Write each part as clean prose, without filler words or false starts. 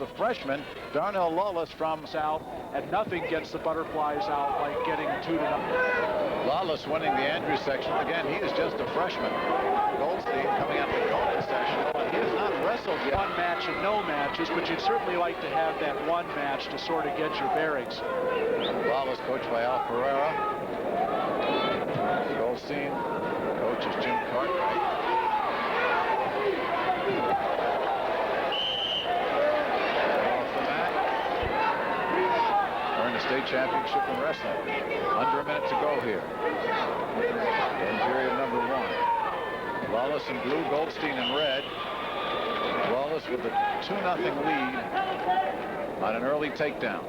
the freshman, Darnell Lawless from South, and nothing gets the Butterflies out like getting 2-0. Lawless winning the Andrews section. Again, he is just a freshman. Goldstein coming out of the Conan sectional, and he has not wrestled yet. One match and no matches, but you'd certainly like to have that one match to sort of get your bearings. Lawless coached by Al Pereira. Goldstein, coach is Jim Cartwright. State championship in wrestling. Under a minute to go here in period number 1. Lawless in blue, Goldstein in red. Lawless with a 2-0 lead on an early takedown.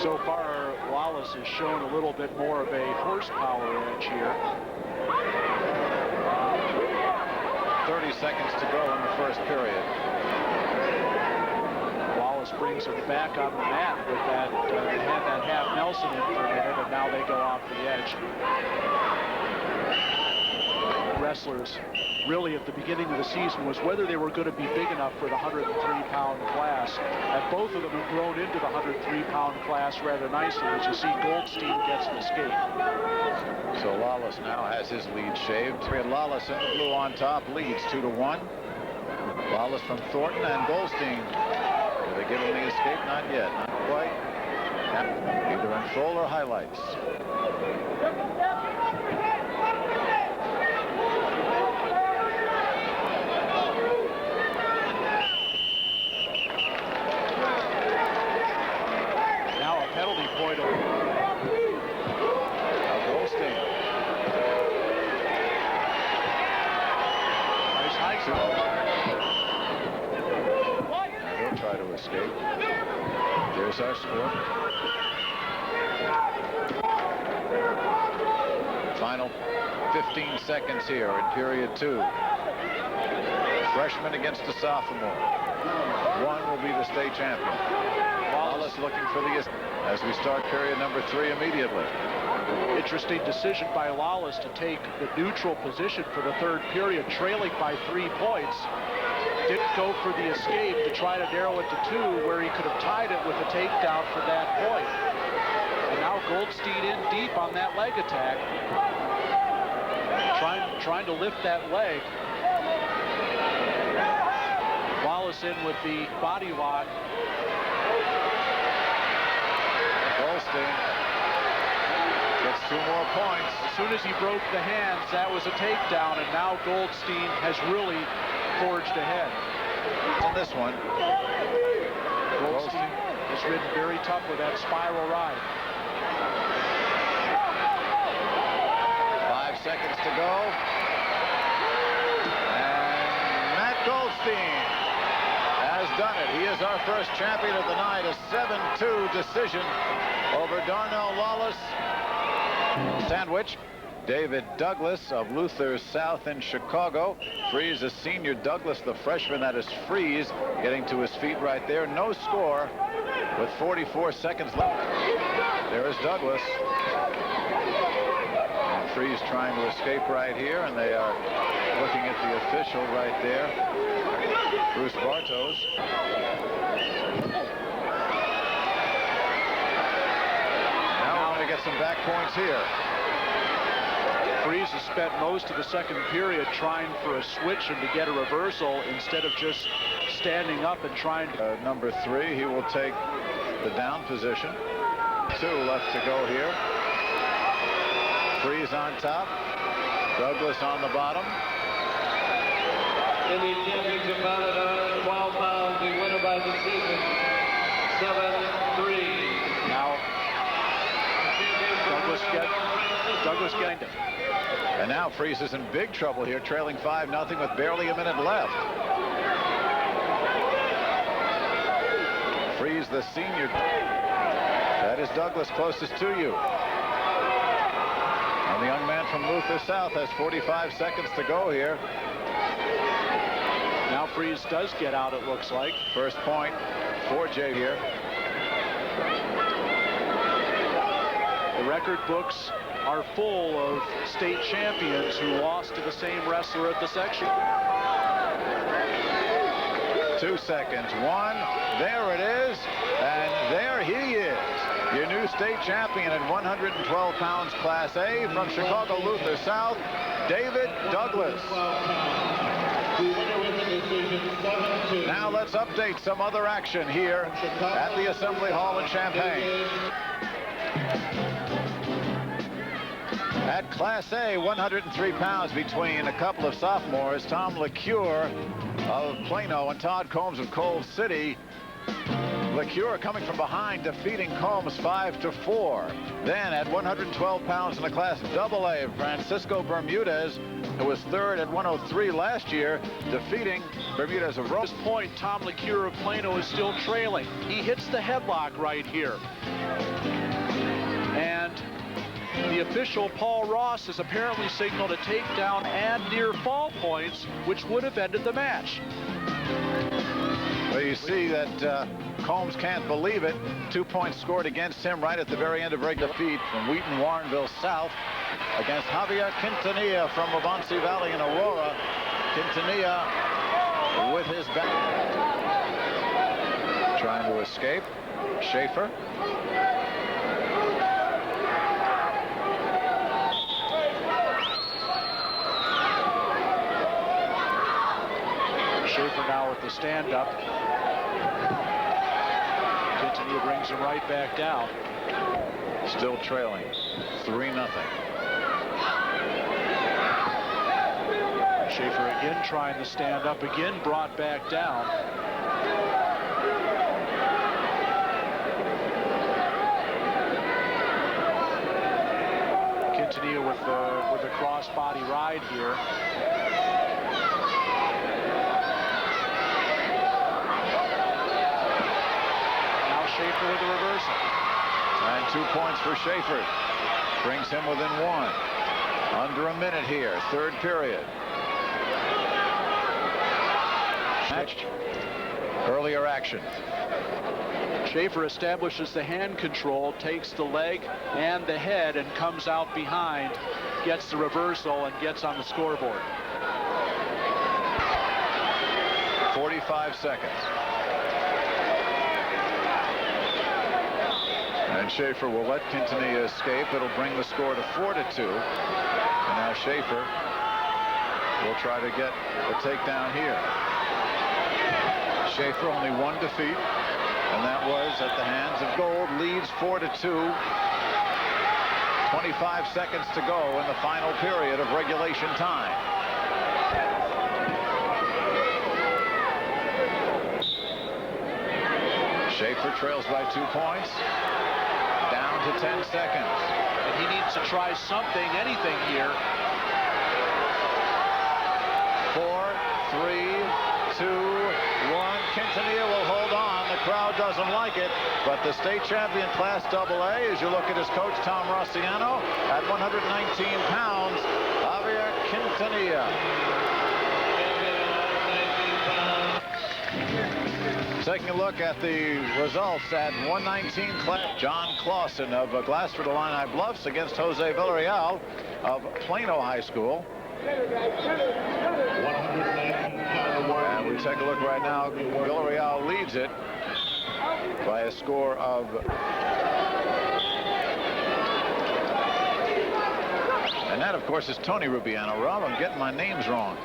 So far, Lawless has shown a little bit more of a horsepower edge here. 30 seconds to go in the first period. Brings them back on the mat with that, had that half Nelson in for a minute, and now they go off the edge. Wrestlers really at the beginning of the season was whether they were going to be big enough for the 103-pound class, and both of them have grown into the 103-pound class rather nicely. As you see, Goldstein gets an escape. So Lawless now has his lead shaved. Lawless in the blue on top, leads 2-1. Lawless from Thornton and Goldstein. Did they give him the escape? Not yet. Not quite. Either in full or highlights. Now a penalty point over. Now Goldstein. Nice hike. Try to escape. There's our score. Final 15 seconds here in period 2. Freshman against a sophomore. One will be the state champion. Lawless looking for the as we start period number 3 immediately. Interesting decision by Lawless to take the neutral position for the third period, trailing by 3 points. Didn't go for the escape to try to narrow it to 2, where he could have tied it with a takedown for that point. And now Goldstein in deep on that leg attack. Trying to lift that leg. Lawless in with the body lock. Goldstein gets 2 more points. As soon as he broke the hands, that was a takedown, and now Goldstein has really forged ahead. On this one, Goldstein has ridden very tough with that spiral ride. 5 seconds to go. And Matt Goldstein has done it. He is our first champion of the night. A 7-2 decision over Darnell Lawless. Sandwich. David Douglas of Luther South in Chicago. Freeze, a senior. Douglas, the freshman. That is Freeze getting to his feet right there. No score with 44 seconds left. There is Douglas. And Freeze trying to escape right here, and they are looking at the official right there, Bruce Bartos. Now we're going to get some back points here. Freeze has spent most of the second period trying for a switch and to get a reversal instead of just standing up and trying to... Number 3, he will take the down position. 2 left to go here. Freeze on top. Douglas on the bottom. In the championship bout at 12 pounds, the winner by decision, 7-3. Now, Douglas getting it. And now Freeze is in big trouble here, trailing 5-0 with barely a minute left. Freeze, the senior. That is Douglas closest to you. And the young man from Luther South has 45 seconds to go here. Now Freeze does get out, it looks like. First point for Jay here. The record books are full of state champions who lost to the same wrestler at the section. 2 seconds. 1. There it is. And there he is. Your new state champion at 112 pounds Class A from Chicago Luther South, David Douglas. Now let's update some other action here at the Assembly Hall in Champaign. At Class A, 103 pounds between a couple of sophomores, Tom LeCure of Plano and Todd Combs of Coal City. LeCure coming from behind, defeating Combs 5-4. Then at 112 pounds in the Class AA, Francisco Bermudez, who was third at 103 last year, defeating Bermudez of Rome. At this point, Tom LeCure of Plano is still trailing. He hits the headlock right here. And the official, Paul Ross, has apparently signaled a takedown and near fall points, which would have ended the match. Well, you see that Combs can't believe it. 2 points scored against him right at the very end of regular defeat from Wheaton Warrenville South against Javier Quintanilla from Waubonsee Valley in Aurora. Quintanilla with his back. Trying to escape. Schaefer. Schaefer now with the stand-up. Quintanilla brings him right back down. Still trailing 3-0. Schaefer again trying to stand up, again brought back down. Quintanilla with the cross-body ride here. Schaefer with the reversal. And 2 points for Schaefer. Brings him within 1. Under a minute here, third period. Match. Earlier action. Schaefer establishes the hand control, takes the leg and the head and comes out behind, gets the reversal and gets on the scoreboard. 45 seconds. And Schaefer will let Quintanilla escape. It'll bring the score to 4-2. And now Schaefer will try to get the takedown here. Schaefer only 1 defeat, and that was at the hands of Gold. Leads 4-2. 25 seconds to go in the final period of regulation time. Schaefer trails by 2 points. Down to 10 seconds. And he needs to try something, anything here. 4, 3, 2, 1. Quintanilla will hold on. The crowd doesn't like it, but the state champion Class AA, as you look at his coach Tom Rossiano, at 119 pounds, Javier Quintanilla. Taking a look at the results at 119 Class. John Clausen of Glassford Illini Bluffs against Jose Villarreal of Plano High School. And we take a look right now. Villarreal leads it by a score of and that, of course, is Tony Rubiano. Rob, I'm getting my names wrong.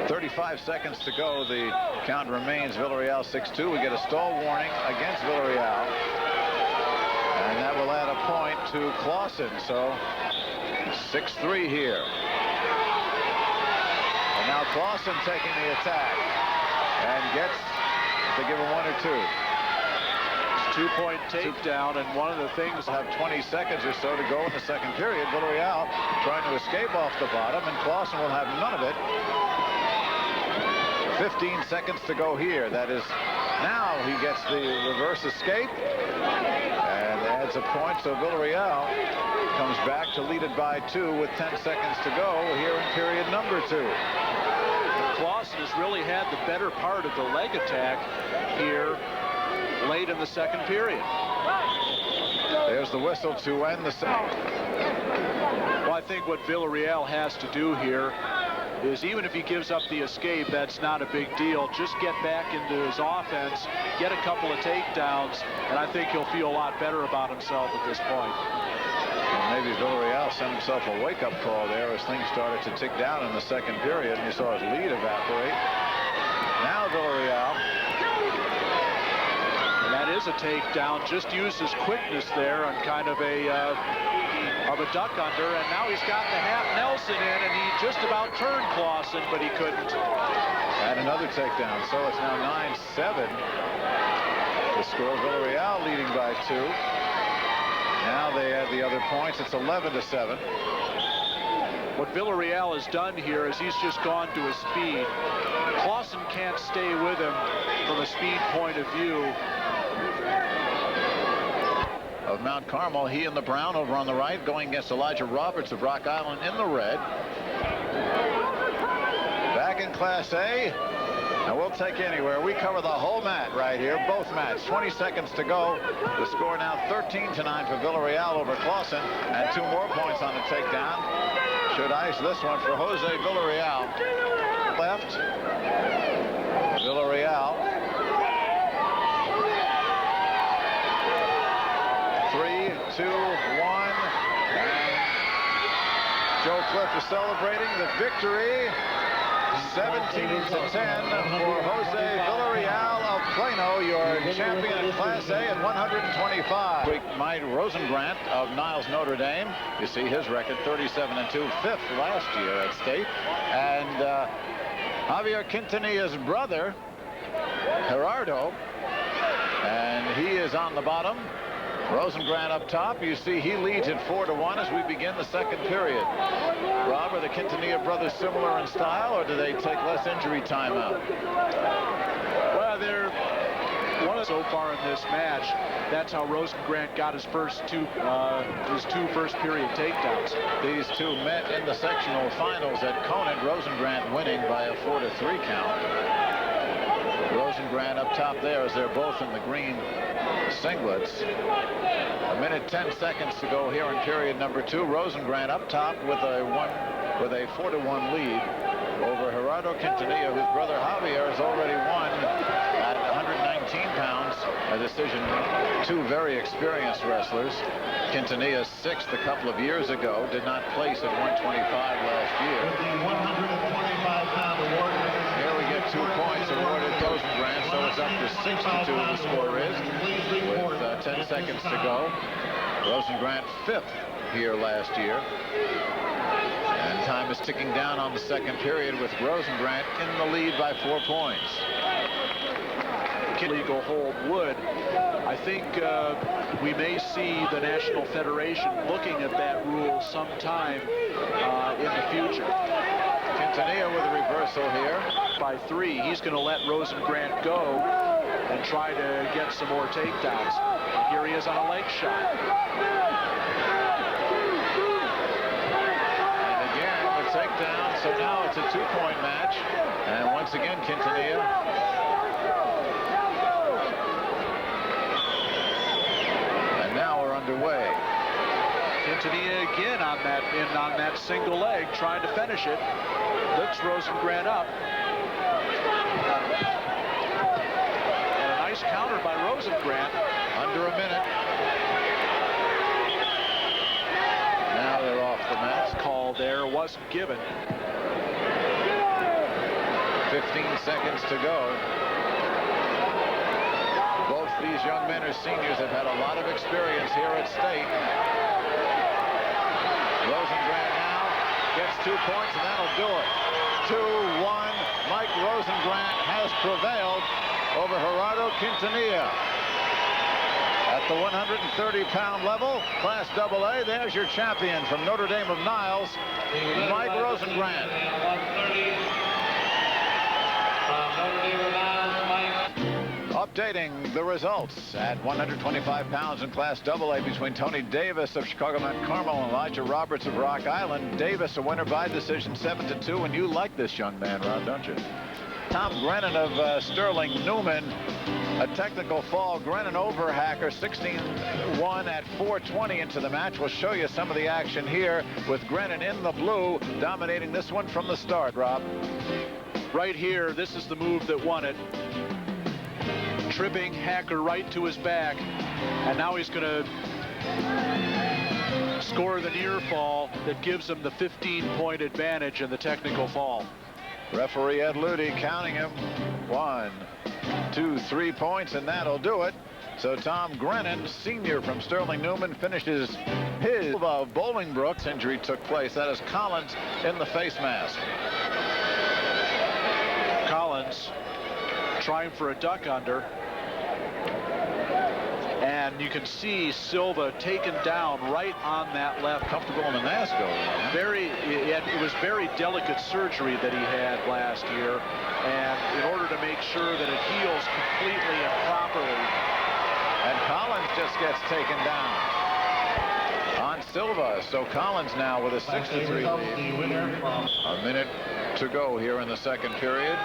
35 seconds to go. The count remains Villarreal 6-2. We get a stall warning against Villarreal. And that will add a point to Clausen. So 6-3 here. And now Clausen taking the attack and gets to give him 1 or 2. It's a 2-point takedown, and one of the things Have 20 seconds or so to go in the second period. Villarreal trying to escape off the bottom, and Clausen will have none of it. 15 seconds to go here. That is, now he gets the reverse escape and adds a point. So Villarreal comes back to lead it by 2 with 10 seconds to go here in period number 2. Clausen has really had the better part of the leg attack here late in the second period. There's the whistle to end the second. Well, I think what Villarreal has to do here is even if he gives up the escape, that's not a big deal. Just get back into his offense, get a couple of takedowns, and I think he'll feel a lot better about himself at this point. And maybe Villarreal sent himself a wake-up call there as things started to tick down in the second period, and you saw his lead evaporate. Now Villarreal. And that is a takedown. Just used his quickness there on kind of a duck under, and now he's got the half Nelson in, and he just about turned Clausen, but he couldn't. And another takedown, so it's now 9-7. The score, Villarreal leading by 2. Now they add the other points. It's 11-7. What Villarreal has done here is he's just gone to his speed. Clausen can't stay with him from a speed point of view. Of Mount Carmel, he in the brown over on the right, going against Elijah Roberts of Rock Island in the red. Back in Class A, and we'll take anywhere. We cover the whole mat right here, both mats. 20 seconds to go. The score now 13-9 for Villarreal over Clausen, and 2 more points on the takedown. Should ice this one for Jose Villarreal. Left. Villarreal. 3, 2, 1, and Joe Cliff is celebrating the victory. 17-10 for Jose Villarreal of Plano, your champion in Class A at 125. Mike Rosengrant of Niles Notre Dame. You see his record 37-2, 5th last year at state. And Javier Quintanilla's brother, Gerardo, and he is on the bottom. Rosengrant up top. You see he leads at 4-1 as we begin the second period. Rob, are the Quintanilla brothers similar in style, or do they take less injury time out? Well, they're one so far in this match. That's how Rosengrant got his two first period takedowns. These two met in the sectional finals at Conant. Rosengrant winning by a 4-3 count. Rosengrant up top there as they're both in the green singlets. 1:10 to go here in period number 2. Rosengrant up top with a 4-1 lead over Gerardo Quintanilla, whose brother Javier has already won at 119 pounds. A decision. 2 very experienced wrestlers. Quintanilla 6th a couple of years ago. Did not place at 125 last year. With the 125-pound award. Here we get 2 points awarded Rosengrant, so it's up to 62 the score is, with 10 seconds to go. Rosengrant 5th here last year. And time is ticking down on the second period with Rosengrant in the lead by 4 points. Legal hold would. I think we may see the National Federation looking at that rule sometime in the future. Quintanilla with a reversal here. By 3, he's going to let Rosengrant go and try to get some more takedowns. And here he is on a leg shot. And again, the takedown. So now it's a 2-point match. And once again, Quintanilla. And now we're underway. Quintanilla again on that single leg, trying to finish it. Lifts Rosengrant up. And a nice counter by Rosengrant. Under a minute. Now they're off the mat. Call there wasn't given. 15 seconds to go. Both these young men are seniors, have had a lot of experience here at state. Rosengrant now gets 2 points, and that'll do it. 2-1. Mike Rosengrant has prevailed over Gerardo Quintanilla. At the 130-pound level, Class AA, there's your champion from Notre Dame of Niles, Mike Rosengrant. 130 from Notre Dame of Niles, Mike. Updating the results at 125 pounds in Class AA between Tony Davis of Chicago Mount Carmel and Elijah Roberts of Rock Island. Davis a winner by decision 7-2, and you like this young man, Rod, don't you? Tom Grennan of Sterling Newman A technical fall. Grennan over Hacker, 16-1 at 4:20 into the match. We'll show you some of the action here with Grennan in the blue, dominating this one from the start, Rob. Right here, this is the move that won it. Tripping Hacker right to his back, and now he's going to score the near fall that gives him the 15-point advantage in the technical fall. Referee Ed Ludy counting him. 1, 2, 3 points, and that'll do it. So Tom Grennan, senior from Sterling Newman, finishes his Bolingbrook's injury took place. That is Collins in the face mask. Collins trying for a duck under. And you can see Silva taken down right on that left. Comfortable in the NASCO. It was very delicate surgery that he had last year. And in order to make sure that it heals completely and properly. And Collins just gets taken down on Silva. So Collins now with a 6-3 lead. A minute to go here in the second period.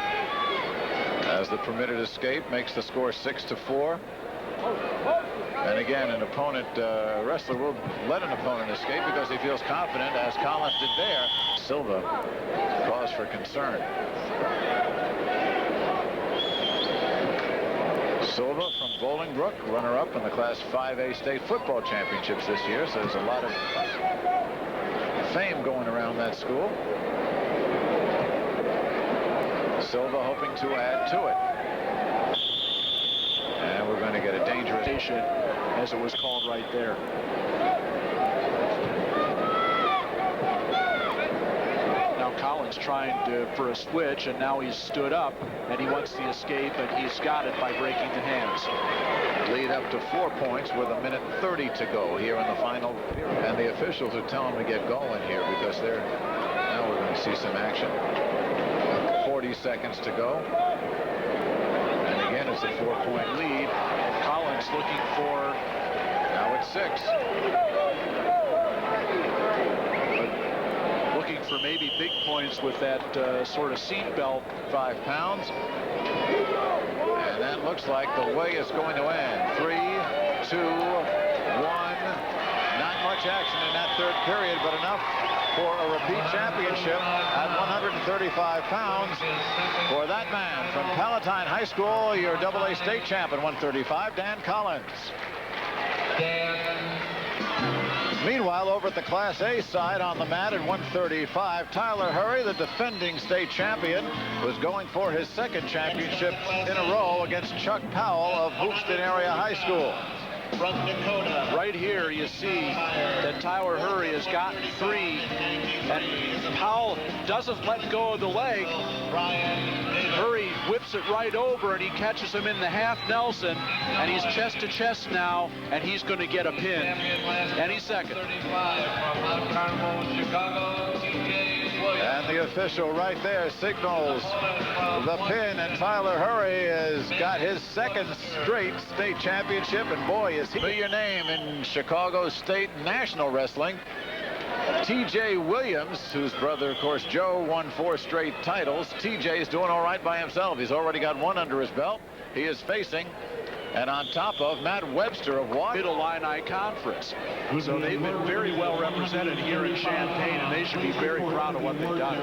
As the permitted escape makes the score 6-4. And again, an opponent, wrestler will let an opponent escape because he feels confident, as Collins did there. Silva, cause for concern. Silva from Bolingbrook, runner-up in the Class 5A state football championships this year, so there's a lot of fame going around that school. Silva hoping to add to it. And we're going to get a dangerous station, as it was called right there. Now Collins trying for a switch, and now he's stood up, and he wants the escape, and he's got it by breaking the hands. Lead up to 4 points with 1:30 to go here in the final period. And the officials are telling them to get going here because now we're going to see some action. 40 seconds to go. And again, it's a 4-point lead. Collins looking for, now it's 6. But looking for maybe big points with that sort of seat belt. 5 pounds. And that looks like the way it's going to end. 3, 2, 1. Not much action in that third period, but enough for a repeat championship at 135 pounds for that man from Palatine High School, your AA state champ at 135, Dan Collins. Meanwhile, over at the Class A side on the mat at 135, Tyler Hurry, the defending state champion, was going for his second championship in a row against Chuck Powell of Hoopston Area High School. From Dakota. Right here you see that Tyler Hurry has gotten 3, and Powell doesn't let go of the leg. Hurry whips it right over, and he catches him in the half Nelson, and he's chest to chest now, and he's going to get a pin any second. And the official right there signals the pin, and Tyler Hurry has got his second straight state championship, and boy, is he your name in Chicago State National Wrestling. T.J. Williams, whose brother, of course, Joe, won 4 straight titles. T.J. is doing all right by himself. He's already got 1 under his belt. He is facing, and on top of, Matt Webster of Mid-Illini Conference. So they've been very well represented here in Champaign, and they should be very proud of what they've done.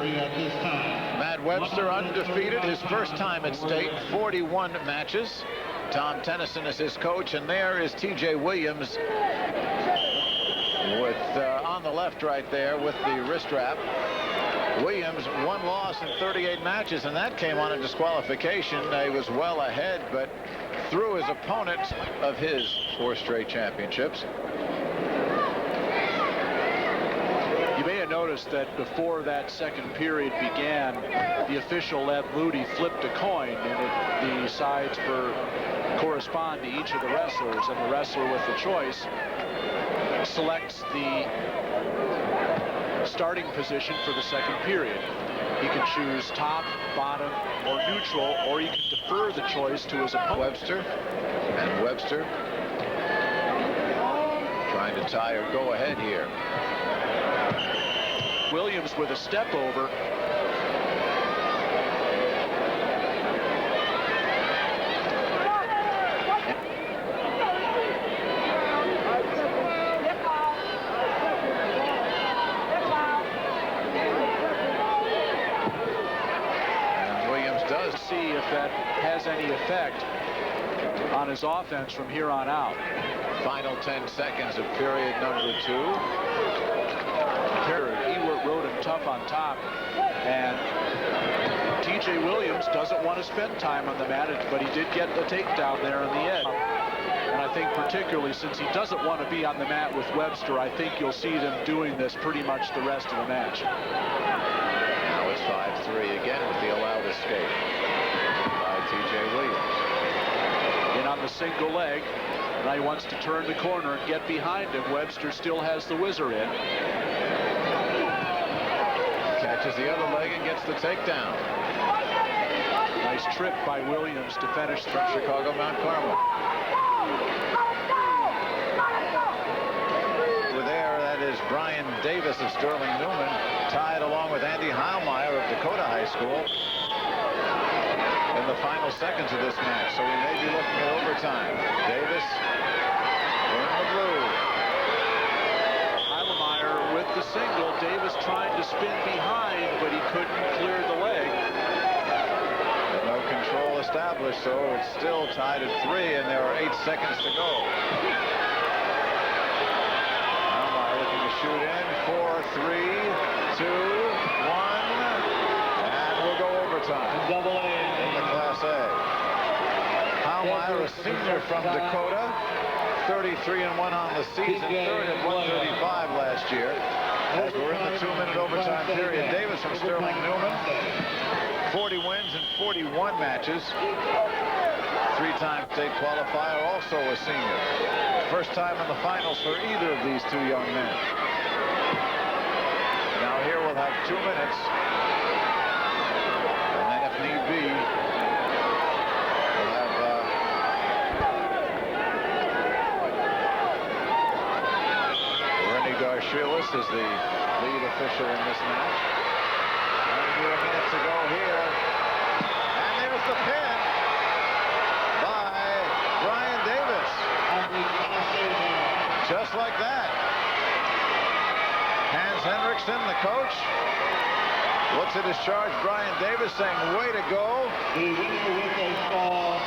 Matt Webster undefeated, his first time at state, 41 matches. Tom Tennyson is his coach, and there is T.J. Williams with on the left right there with the wrist wrap. Williams, 1 loss in 38 matches, and that came on a disqualification. He was well ahead, but through his opponent of his 4 straight championships. You may have noticed that before that second period began, the official Ed Ludy flipped a coin, and the sides correspond to each of the wrestlers, and the wrestler with the choice selects the starting position for the second period. He can choose top, bottom, or neutral, or he can defer the choice to his opponent. Webster, and Webster trying to tie or go ahead here. Williams with a step over. has any effect on his offense from here on out. Final 10 seconds of period number 2. Ewert rode him tough on top, and T.J. Williams doesn't want to spend time on the mat, but he did get the takedown there on the edge. And I think particularly since he doesn't want to be on the mat with Webster, I think you'll see them doing this pretty much the rest of the match. Now it's 5-3 again with the allowed escape by T.J. Williams. In on the single leg. Now he wants to turn the corner and get behind him. Webster still has the whizzer in. Catches the other leg and gets the takedown. Nice trip by Williams to finish from Chicago Mount Carmel. Over there, that is Brian Davis of Sterling Newman, tied along with Andy Heilmeyer of Dakota High School in the final seconds of this match. So we may be looking at overtime. Davis in the blue. Heilmeyer with the single. Davis trying to spin behind, but he couldn't clear the leg. No control established, so it's still tied at 3, and there are 8 seconds to go. Heilmeyer looking to shoot in. 4, 3, 2, 1, and we'll go overtime. Double A. In the Class A. Heilmeyer, a senior from Dakota, 33-1 on the season, third at 135 last year. As we're in the 2-minute overtime period, Davis from Sterling Newman, 40 wins in 41 matches. 3-time state qualifier, also a senior. First time in the finals for either of these two young men. Now here we'll have 2 minutes. And then if need be, we'll have Rennie Garshielis is the lead official in this match. Under a minute to go here. And there's the pin by Brian Davis. Just like that. Hans Henriksen, the coach, looks at his charge. Brian Davis saying, way to go. The winner with a fall,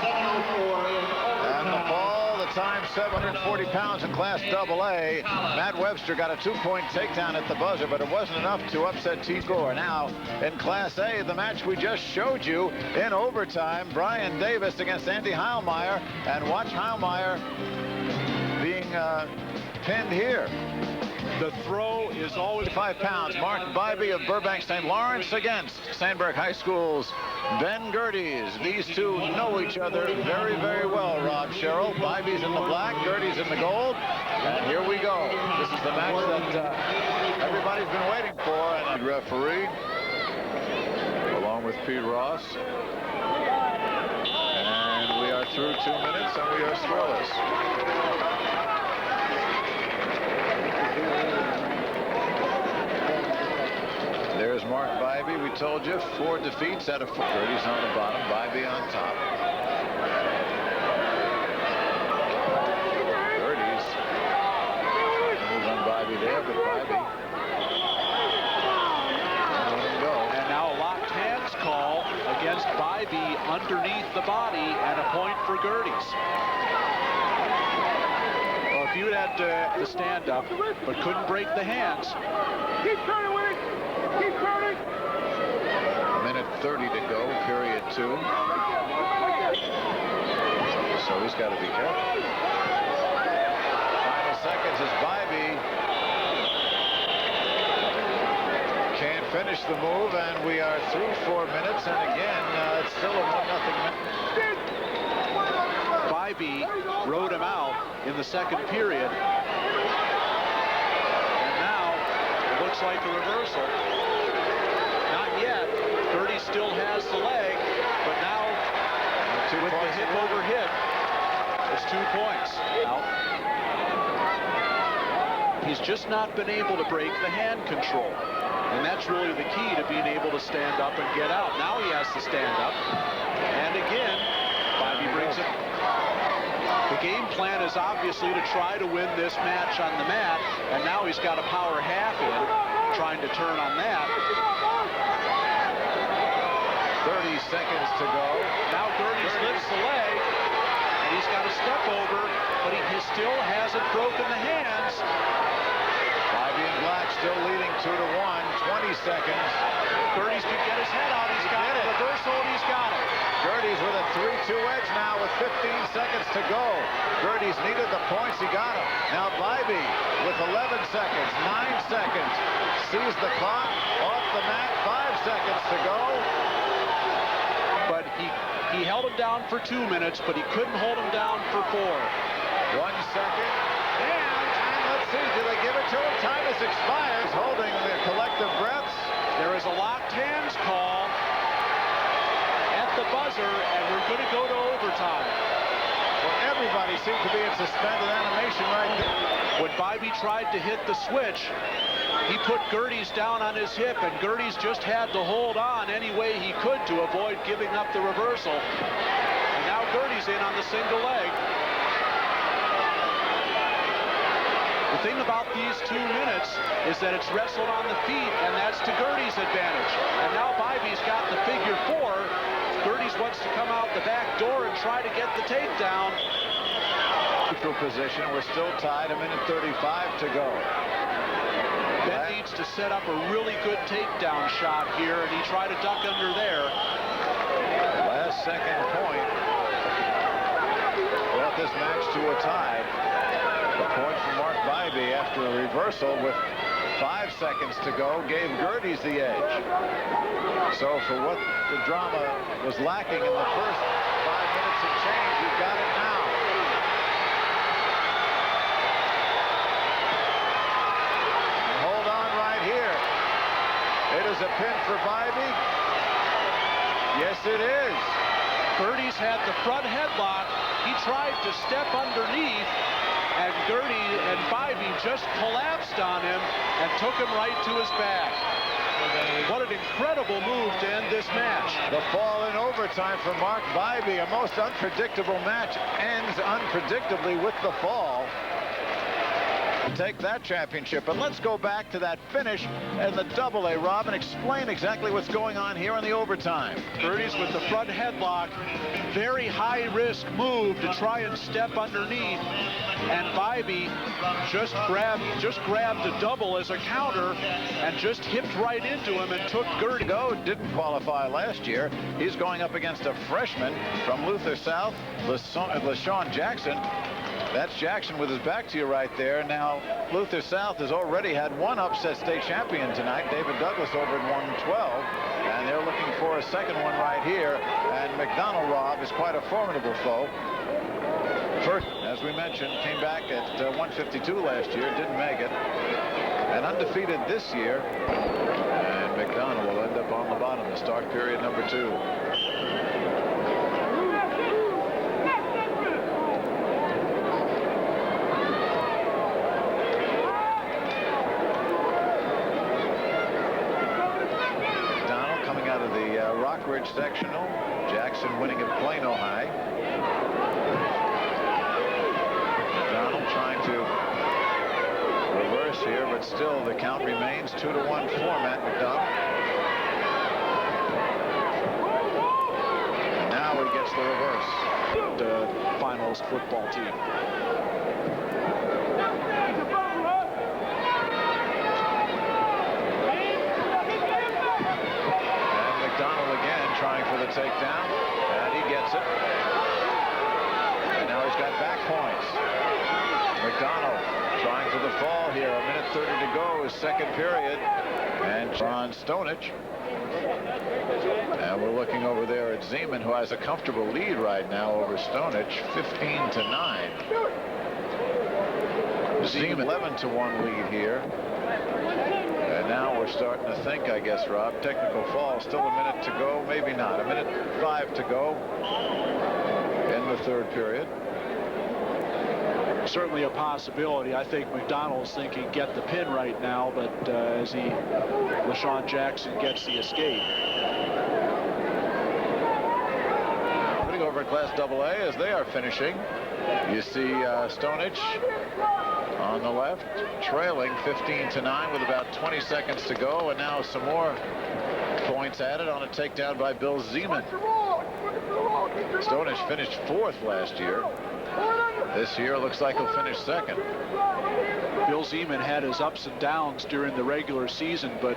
704 in And the ball, the time 740 pounds in Class AA. Matt Webster got a 2-point takedown at the buzzer, but it wasn't enough to upset T-score. Now, in Class A, the match we just showed you in overtime, Brian Davis against Andy Heilmeyer. And watch Heilmeyer being pinned here. The throw is always 5 pounds. Mark Bybee of Burbank St. Lawrence against Sandberg High School's Ben Gerdes. These two know each other very, very well, Rob Sherrill. Bybee's in the black, Gerdes in the gold. And here we go. This is the match that everybody's been waiting for. And referee, along with Pete Ross. And we are through 2 minutes, and we are scoreless. There's Mark Bybee. We told you 4 defeats out of 4. Gerdes on the bottom, Bybee on top. Gerdes move on Bybee there, but Bybee let him go. And now a locked hands call against Bybee underneath the body, and a point for Gerdes. Well, if you had the stand up but couldn't break the hands. Keep turning, Willie. Keep turning. 1:30 to go, period 2. So he's got to be careful. Final seconds as Bybee can't finish the move, and we are through 4 minutes, and again, it's still a 1-0 match. Bybee rode him out in the second period. And now it looks like a reversal. Not yet. Gerdes still has the leg, but now with the hip over hip, it's 2 points. Out. He's just not been able to break the hand control. And that's really the key to being able to stand up and get out. Now he has to stand up. And again, Bybee brings it. The game plan is obviously to try to win this match on the mat, and now he's got a power half in, trying to turn on that. 30 seconds to go. Now Gerdes lifts the leg, and he's got a step over, but he still hasn't broken the hands. Bybee and Black still leading 2-1. 20 seconds. Gerdes could get his head out. He's got a reversal, and he's got it. Gerdes with a 3-2 edge now with 15 seconds to go. Gerdes needed the points. He got them. Now Bybee with 11 seconds, 9 seconds. Sees the clock. Off the mat. 5 seconds to go. But he held him down for 2 minutes, but he couldn't hold him down for 4. 1 second. And let's see. Do they give it to him? Time has expired. Holding the collective breaths. There is a locked hands call at the buzzer, and we're going to go to overtime. Well, everybody seemed to be in suspended animation right there. When Bybee tried to hit the switch, he put Gerdes down on his hip, and Gerdes just had to hold on any way he could to avoid giving up the reversal. And now Gerdes in on the single leg. The thing about these 2 minutes is that it's wrestled on the feet, and that's to Gerdes' advantage. And now Bybee's got the figure 4. Gerdes wants to come out the back door and try to get the takedown. Neutral position. We're still tied. 1:35 to go. Ben needs to set up a really good takedown shot here, and he tried to duck under there. Last second point brought this match to a tie. The point from Mark Bybee after a reversal with 5 seconds to go gave Gerdes the edge. So for what the drama was lacking in the first 5 minutes and change, you've got it now. And hold on right here. It is a pin for Bybee. Yes, it is. Gerdes had the front headlock. He tried to step underneath, and Gerdes and Bybee just collapsed on him and took him right to his back. What an incredible move to end this match. The fall in overtime for Mark Bybee. A most unpredictable match ends unpredictably with the fall. Take that championship. But let's go back to that finish and the double-A, Rob, and explain exactly what's going on here in the overtime. Gerdes with the front headlock. Very high-risk move to try and step underneath. And Bybee just grabbed a double as a counter and just hipped right into him and took Gerdes. Didn't qualify last year. He's going up against a freshman from Luther South, LaShawn Jackson. That's Jackson with his back to you right there. Now, Luther South has already had one upset state champion tonight, David Douglas over at 112, and they're looking for a second one right here. And McDonald, Rob, is quite a formidable foe. First, as we mentioned, came back at 152 last year, didn't make it, and undefeated this year. And McDonald will end up on the bottom to start period number 2. Rockridge sectional. Jackson winning at Plano High. McDonald trying to reverse here, but still the count remains 2-1 for Matt McDonald. And now he gets the reverse. The finals football team. Trying for the takedown, and he gets it. And now he's got back points. McDonald trying for the fall here. 1:30 to go, his second period. And John Stonich. And we're looking over there at Zeman, who has a comfortable lead right now over Stonich, 15-9. Zeman 11-1 lead here. And now we're starting to think, I guess, Rob, technical fall, still a minute to go, maybe not. 1:05 to go in the third period. Certainly a possibility. I think McDonald's thinking get the pin right now, but as LaShawn Jackson gets the escape. Putting over at Class AA as they are finishing. You see Stonich on the left, trailing 15-9 with about 20 seconds to go, and now some more points added on a takedown by Bill Zeman. Stonich finished 4th last year. This year looks like he'll finish 2nd. Bill Zeman had his ups and downs during the regular season, but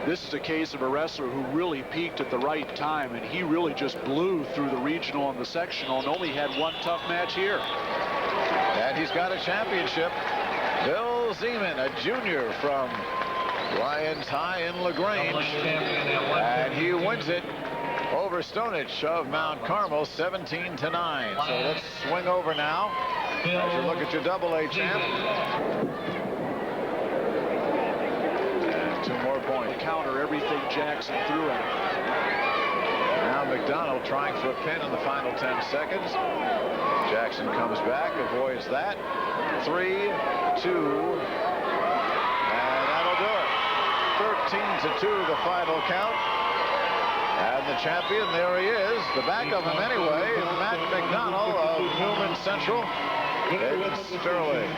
this is a case of a wrestler who really peaked at the right time, and he really just blew through the regional and the sectional and only had one tough match here. And he's got a championship. Bill Zeman, a junior from Lyons High in LaGrange, and he wins it over Stonich of Mount Carmel 17-9. So let's swing over now as you look at your AA champ. And 2 more points. Counter everything Jackson threw at him. Now McDonald trying for a pin in the final 10 seconds. Jackson comes back, avoids that. 3, 2, and that'll do it. 13-2 the final count. And the champion, there he is, the back of him anyway, Matt McDonald of Newman Central. David Sterling.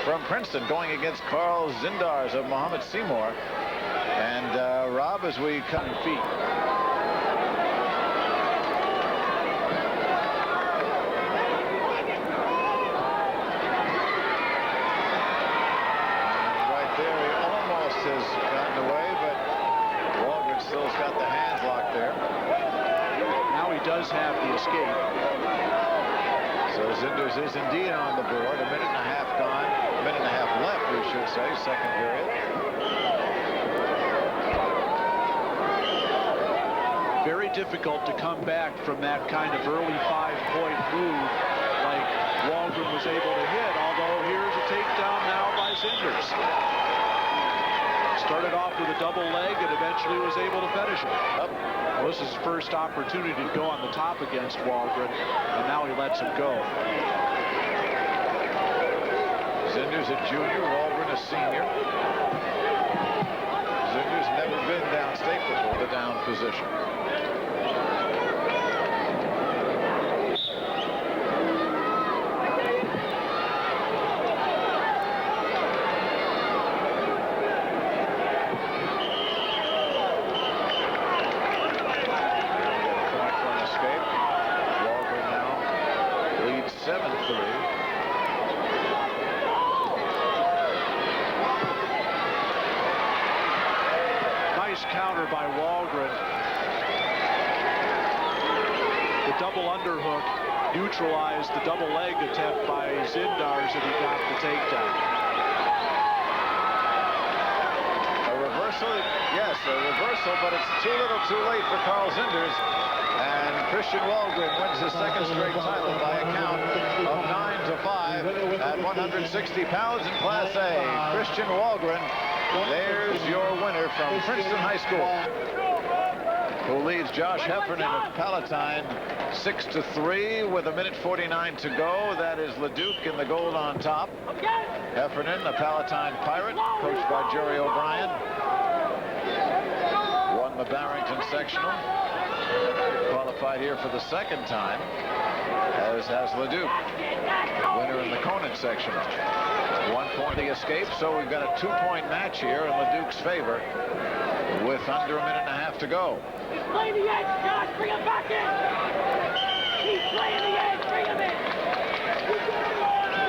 From Princeton, going against Carl Zindars of Muhammad Seymour. And Rob, as we cut feet. Has gotten away, but Walgren still's got the hands locked there. Now he does have the escape. So Zinders is indeed on the board. A minute and a half gone. A minute and a half left, we should say, second period. Very difficult to come back from that kind of early 5-point move like Walgren was able to hit, although here's a takedown now by Zinders. Started off with a double leg and eventually was able to finish it. Well, this is his first opportunity to go on the top against Walgren, and now he lets him go. Zinders a junior, Walgren a senior. Zinders never been downstate before the down position. Counter by Walgren. The double underhook neutralized the double leg attempt by Zindars, and he got the takedown. A reversal, yes, a reversal, but it's too little too late for Carl Zinders. And Christian Walgren wins his 2nd straight title by a count of 9-5 at 160 pounds in Class A. Christian Walgren, there's your winner from Princeton High School, who leads Josh Heffernan of Palatine 6-3 with 1:49 to go. That is LeDuc in the gold on top. Heffernan, a Palatine Pirate, coached by Jerry O'Brien, won the Barrington sectional, qualified here for the 2nd time, as has LeDuc, winner in the Conant sectional. 1 point the escape, so we've got a 2-point match here in LeDuc's favor with under a minute and a half to go. He's playing the edge, Josh, bring him back in. He's playing the edge, bring him in.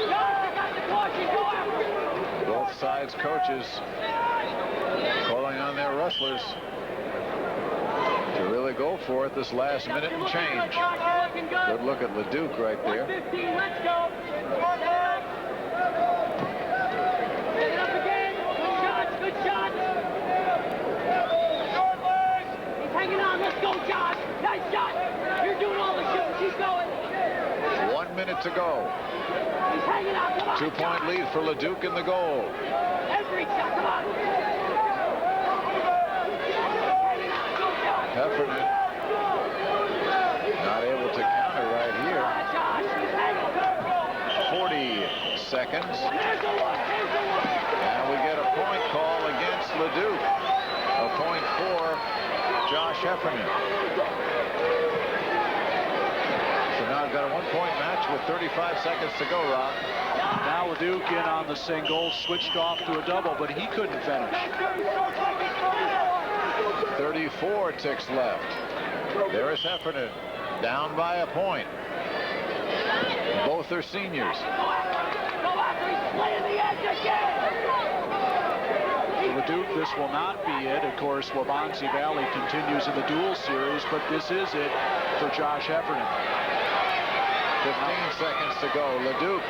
Josh, you got the caution, go after him. Both sides coaches calling on their wrestlers to really go for it this last minute and change. Good look at LeDuc right there. 1:15, let's go. Get it up again. Good shots, good shots. He's hanging on. Let's go, Josh. Nice shot. You're doing all the shooting. Keep going. 1 minute to go. He's hanging on. Come on. 2-point lead for LeDuc in the goal. Every shot. Come on. Heffernan not able to counter right here. 40 seconds. And we get a point call against LeDuc. A point for Josh Heffernan. So We've now got a 1-point match with 35 seconds to go, Rob. Now LeDuc in on the single, switched off to a double, but he couldn't finish. 34 ticks left. There is Heffernan, down by a point. Both are seniors. LeDuc, this will not be it. Of course, Waubonsee Valley continues in the dual series, but this is it for Josh Heffernan. 15 seconds to go. LeDuc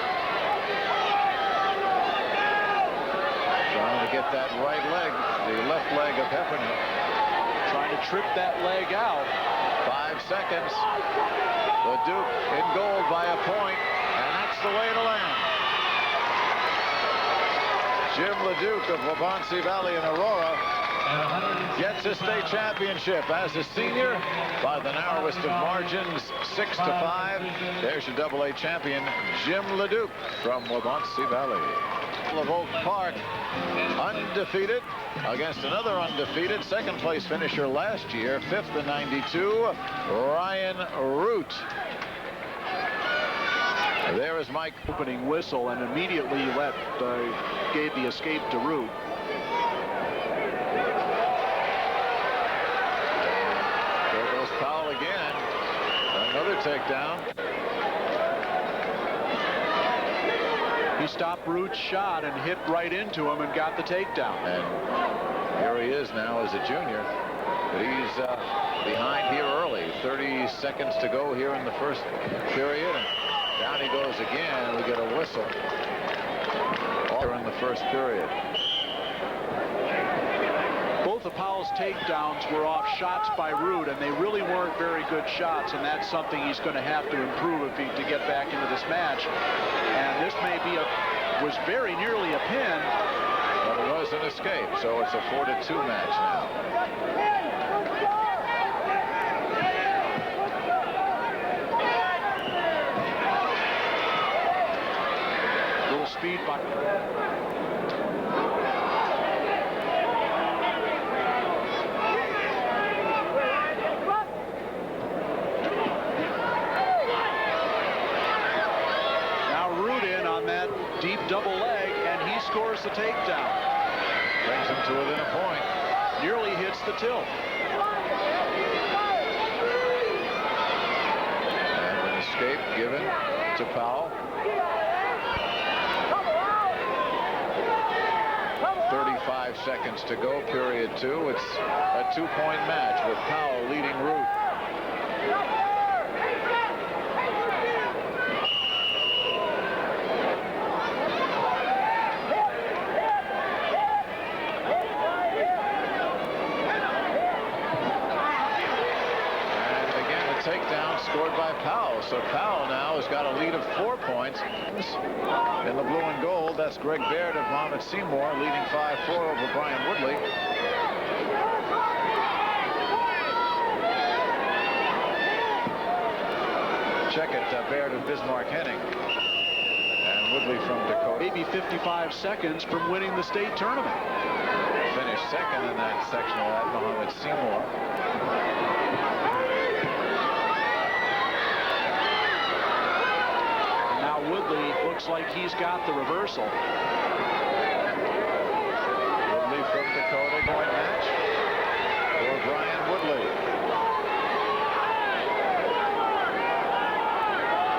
trying to get that right leg, the left leg of Heffernan. Trying to trip that leg out. 5 seconds. LeDuc in gold by a point, and that's the way to land. Jim LeDuc of Waubonsee Valley and Aurora gets a state championship as a senior by the narrowest of margins, 6-5. There's your AA champion, Jim LeDuc from Waubonsee Valley. Of Oak Park, undefeated against another undefeated second place finisher last year, 5th in 92, Ryan Root. There is Mike. Opening whistle, and immediately gave the escape to Root. There goes Powell again. Another takedown. He stopped Root's shot and hit right into him and got the takedown. And here he is now as a junior. But he's behind here early. 30 seconds to go here in the first period. And down he goes again. We get a whistle. All in the first period. Both of Powell's takedowns were off shots by Root, and they really weren't very good shots, and that's something he's going to have to improve to get back into this match. And this may be was very nearly a pin. But it was an escape, so it's a 4-2 match now. Speed by now Root in on that deep double leg, and he scores the takedown. Brings him to within a point. Nearly hits the tilt. And an escape given to Powell. 35 seconds to go, period 2. It's a 2-point match with Powell leading Root. And again, a takedown scored by Powell. So Powell now has got a lead of 4 points. In the blue and gold, that's Greg Baird of Mohamed Seymour leading 5-4 over Brian Woodley. Check it, Baird of Bismarck-Henning. And Woodley from Dakota. Maybe 55 seconds from winning the state tournament. Finished second in that section of that, Mohamed Seymour. Woodley looks like he's got the reversal. Woodley from Dakota, point match for Brian Woodley.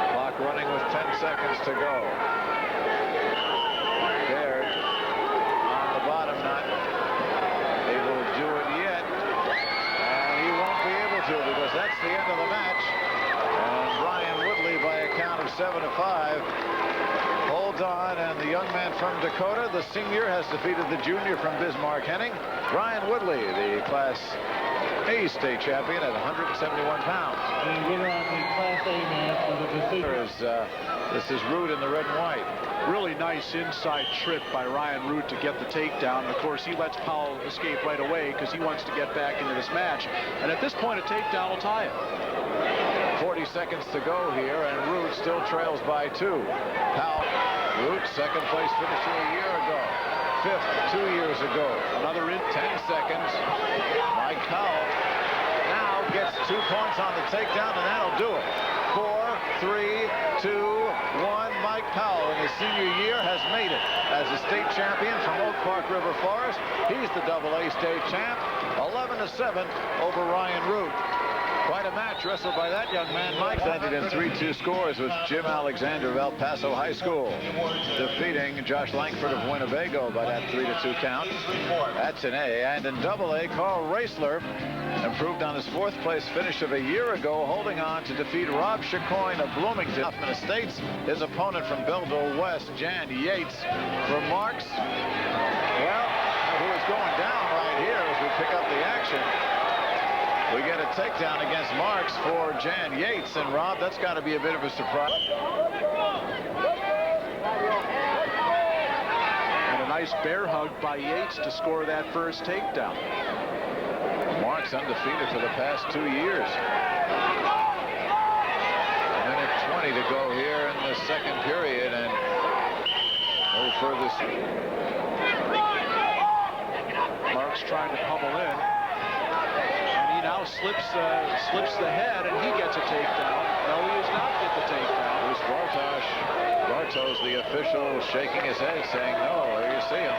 Clock running with 10 seconds to go. Baird on the bottom, not able to do it yet. And he won't be able to, because that's the end of the match. And Brian Woodley, by a count of 7-5, holds on, and the young man from Dakota, the senior, has defeated the junior from Bismarck-Henning. Brian Woodley, the Class A state champion at 171 pounds. The winner on the Class A match with a decision. This is Root in the red and white. Really nice inside trip by Ryan Root to get the takedown. And of course, he lets Powell escape right away because he wants to get back into this match. And at this point, a takedown will tie it. 40 seconds to go here, and Root still trails by 2. Powell, Root, second place finisher a year ago. 5th 2 years ago. Another in 10 seconds. Mike Powell now gets 2 points on the takedown, and that'll do it. 4 3, 2, 1. Mike Powell in his senior year has made it as a state champion from Oak Park River Forest. He's the AA state champ, 11-7 over Ryan Root. Quite a match wrestled by that young man. Mike ended in 3-2 scores with Jim Alexander of El Paso High School defeating Josh Langford of Winnebago by that 3-2 count. That's an A. And in AA, Carl Raisler improved on his 4th place finish of a year ago, holding on to defeat Rob Chacoin of Bloomington. Hoffman Estates, his opponent from Belleville West, Jan Yates. For Marks, well, who is going down right here as we pick up the action. We get a takedown against Marks for Jan Yates. And Rob, that's got to be a bit of a surprise. And a nice bear hug by Yates to score that first takedown. Marks undefeated for the past 2 years. A minute 20 to go here in the second period, and no further. Marks trying to pummel in. And he now slips the head, and he gets a takedown. No, he does not get the takedown. Bruce Bartos, the official, shaking his head, saying no. There you see him.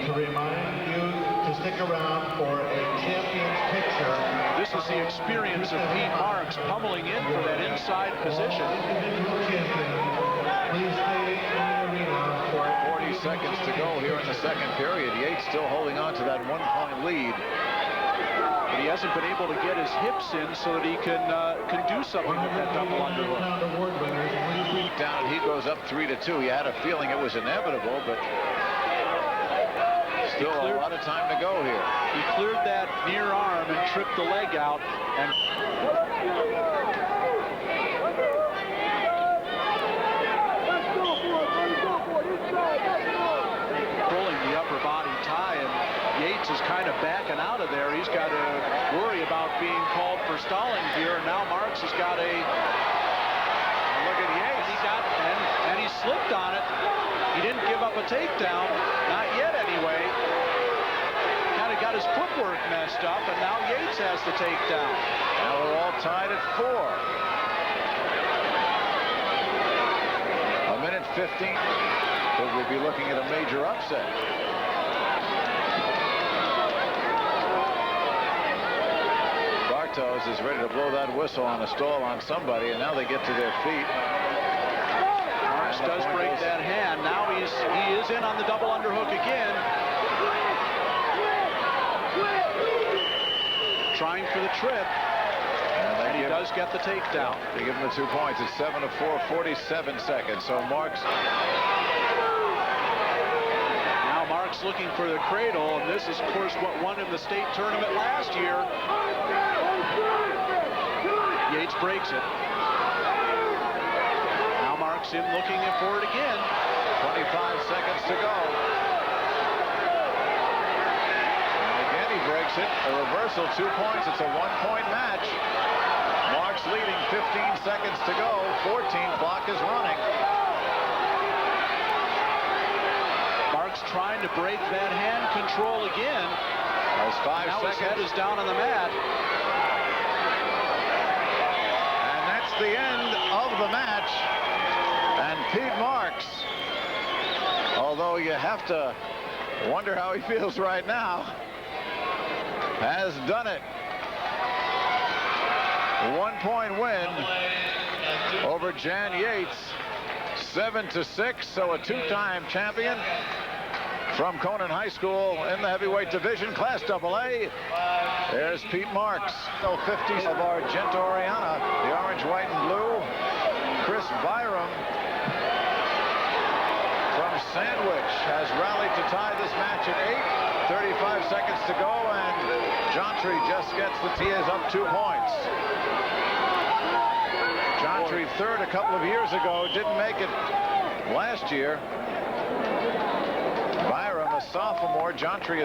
To remind you to stick around for a champion's picture. This is the experience of Pete Marks pummeling in for that inside position. Please stay in the arena for 40 seconds to go here in the second period. Yates still holding on to that 1-point lead. But he hasn't been able to get his hips in so that he can do something with that double underhook. Down, he goes up 3-2. He had a feeling it was inevitable, but still a lot of time to go here. He cleared that near arm and tripped the leg out, and pulling the upper body tie, and Yates is kind of backing out of there. He's got to worry about being called for stalling here. And now Marks has got a look at Yates. And he slipped on it. He didn't give up a takedown, not yet anyway. Kind of got his footwork messed up, and now Yates has the takedown. Now we're all tied at 4. A minute 15. Could we be looking at a major upset? Bartos is ready to blow that whistle on a stall on somebody, and now they get to their feet. Marks does break that hand. Now he is in on the double underhook again. Trying for the trip. And he does get the takedown. They give him the 2 points. It's 7-4, 47 seconds. So Marks. Now Marks looking for the cradle, and this is, of course, what won in the state tournament last year. Yates breaks it. Now Marks in looking for it again. 25 seconds to go. And again he breaks it. A reversal, 2 points. It's a 1-point match. Marks leading, 15 seconds to go. 14 clock is running. Marks trying to break that hand control again. There's 5 now seconds. His head is down on the mat. And that's the end of the match. And Pete Marks, although you have to wonder how he feels right now, has done it. 1-point win over Jan Yates, 7-6. So a 2-time champion from Conan High School in the heavyweight division, Class AA. There's Pete Marks. 50s of Argento Oriana, the orange, white, and blue. Chris Byram from Sandwich has rallied to tie this match at 8. 35 seconds to go, and Jontry just gets the T. Is up 2 points. Jontry third a couple of years ago, didn't make it last year. Byram, a sophomore, Jontry a